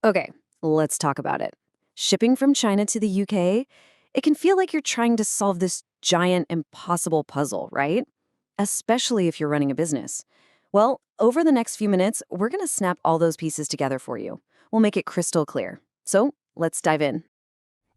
Okay, let's talk about it. Shipping from China to the UK, it can feel like you're trying to solve this giant, impossible puzzle, right? Especially if you're running a business. Well, over the next few minutes, we're going to snap all those pieces together for you. We'll make it crystal clear. So let's dive in.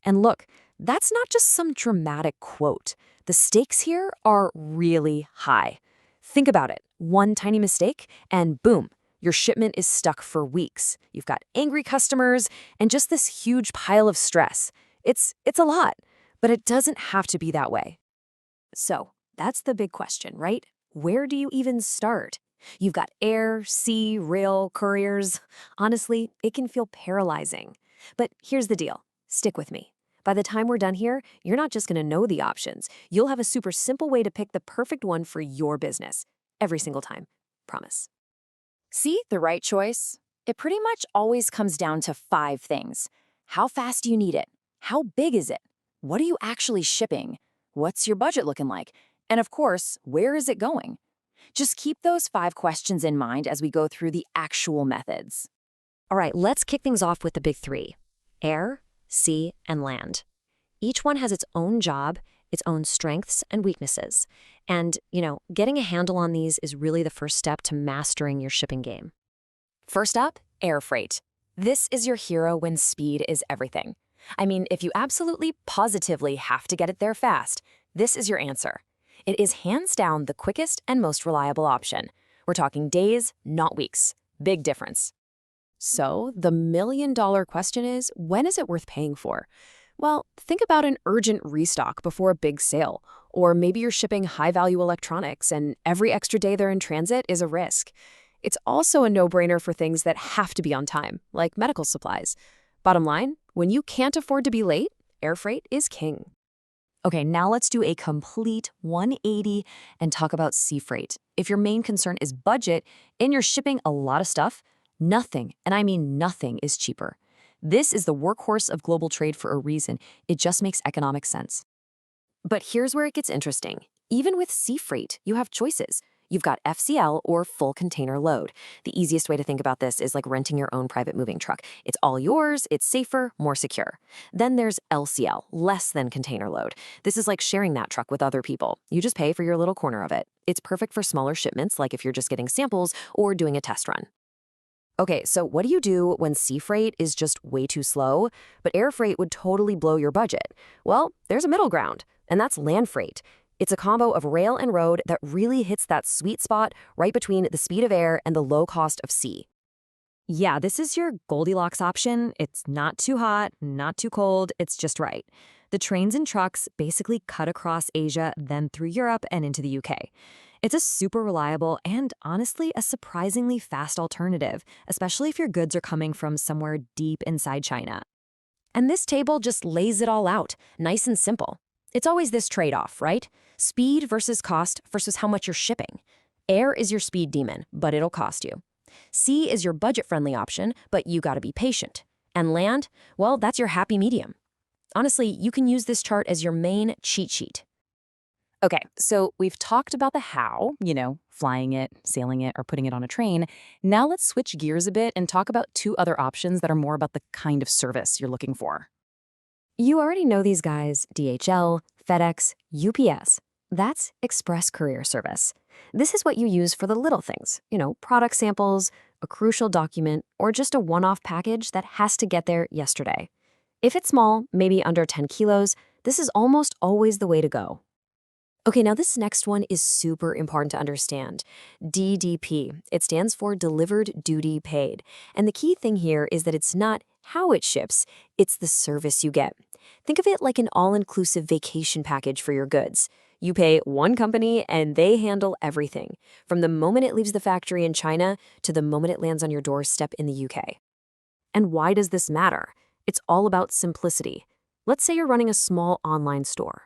And look, that's not just some dramatic quote. The stakes here are really high. Think about it. One tiny mistake, and boom, your shipment is stuck for weeks. You've got angry customers and just this huge pile of stress. It's a lot, but it doesn't have to be that way. So, that's the big question, right? Where do you even start? You've got air, sea, rail, couriers. Honestly, it can feel paralyzing. But here's the deal. Stick with me. By the time we're done here, you're not just going to know the options. You'll have a super simple way to pick the perfect one for your business. Every single time. Promise. See, the right choice? It pretty much always comes down to 5 things. How fast do you need it? How big is it? What are you actually shipping? What's your budget looking like? And of course, where is it going? Just keep those 5 questions in mind as we go through the actual methods. All right, let's kick things off with the big three: air, sea, and land. Each one has its own job, its own strengths and weaknesses. And, getting a handle on these is really the first step to mastering your shipping game. First up, air freight. This is your hero when speed is everything. I mean, if you absolutely positively have to get it there fast, this is your answer. It is hands down the quickest and most reliable option. We're talking days, not weeks. Big difference. So, the million-dollar question is, when is it worth paying for? Well, think about an urgent restock before a big sale. Or maybe you're shipping high-value electronics and every extra day they're in transit is a risk. It's also a no-brainer for things that have to be on time, like medical supplies. Bottom line, when you can't afford to be late, air freight is king. Okay, now let's do a complete 180 and talk about sea freight. If your main concern is budget and you're shipping a lot of stuff, nothing, and I mean nothing, is cheaper. This is the workhorse of global trade for a reason. It just makes economic sense. But here's where it gets interesting. Even with sea freight, you have choices. You've got FCL or full container load. The easiest way to think about this is like renting your own private moving truck. It's all yours, it's safer, more secure. Then there's LCL, less than container load. This is like sharing that truck with other people. You just pay for your little corner of it. It's perfect for smaller shipments, like if you're just getting samples or doing a test run. Okay, so what do you do when sea freight is just way too slow, but air freight would totally blow your budget? Well, there's a middle ground, and that's land freight. It's a combo of rail and road that really hits that sweet spot right between the speed of air and the low cost of sea. Yeah, this is your Goldilocks option. It's not too hot, not too cold, it's just right. The trains and trucks basically cut across Asia, then through Europe and into the UK. It's a super reliable and, honestly, a surprisingly fast alternative, especially if your goods are coming from somewhere deep inside China. And this table just lays it all out, nice and simple. It's always this trade-off, right? Speed versus cost versus how much you're shipping. Air is your speed demon, but it'll cost you. Sea is your budget-friendly option, but you gotta be patient. And land, well, that's your happy medium. Honestly, you can use this chart as your main cheat sheet. Okay, so we've talked about the how, flying it, sailing it, or putting it on a train. Now let's switch gears a bit and talk about 2 other options that are more about the kind of service you're looking for. You already know these guys: DHL, FedEx, UPS. That's Express Courier Service. This is what you use for the little things, product samples, a crucial document, or just a one-off package that has to get there yesterday. If it's small, maybe under 10 kilos, this is almost always the way to go. Okay, now this next one is super important to understand. DDP. It stands for Delivered Duty Paid. And the key thing here is that it's not how it ships, it's the service you get. Think of it like an all-inclusive vacation package for your goods. You pay one company and they handle everything, from the moment it leaves the factory in China to the moment it lands on your doorstep in the UK. And why does this matter? It's all about simplicity. Let's say you're running a small online store.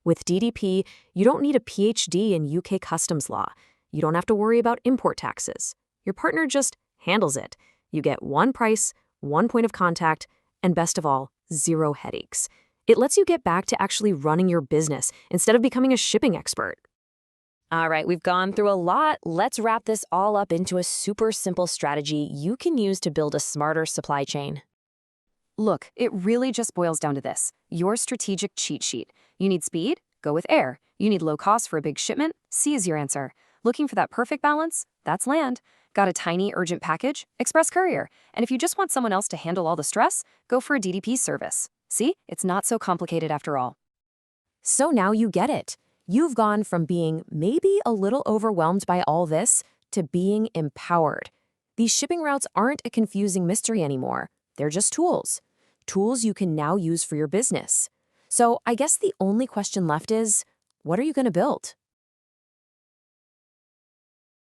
With DDP, you don't need a PhD in UK customs law. You don't have to worry about import taxes. Your partner just handles it. You get one price, one point of contact, and best of all, 0 headaches. It lets you get back to actually running your business instead of becoming a shipping expert. All right, we've gone through a lot. Let's wrap this all up into a super simple strategy you can use to build a smarter supply chain. Look, it really just boils down to this. Your strategic cheat sheet. You need speed? Go with air. You need low cost for a big shipment? Sea is your answer. Looking for that perfect balance? That's land. Got a tiny, urgent package? Express courier. And if you just want someone else to handle all the stress, go for a DDP service. See? It's not so complicated after all. So now you get it. You've gone from being maybe a little overwhelmed by all this to being empowered. These shipping routes aren't a confusing mystery anymore. They're just tools. Tools you can now use for your business. So I guess the only question left is, what are you going to build?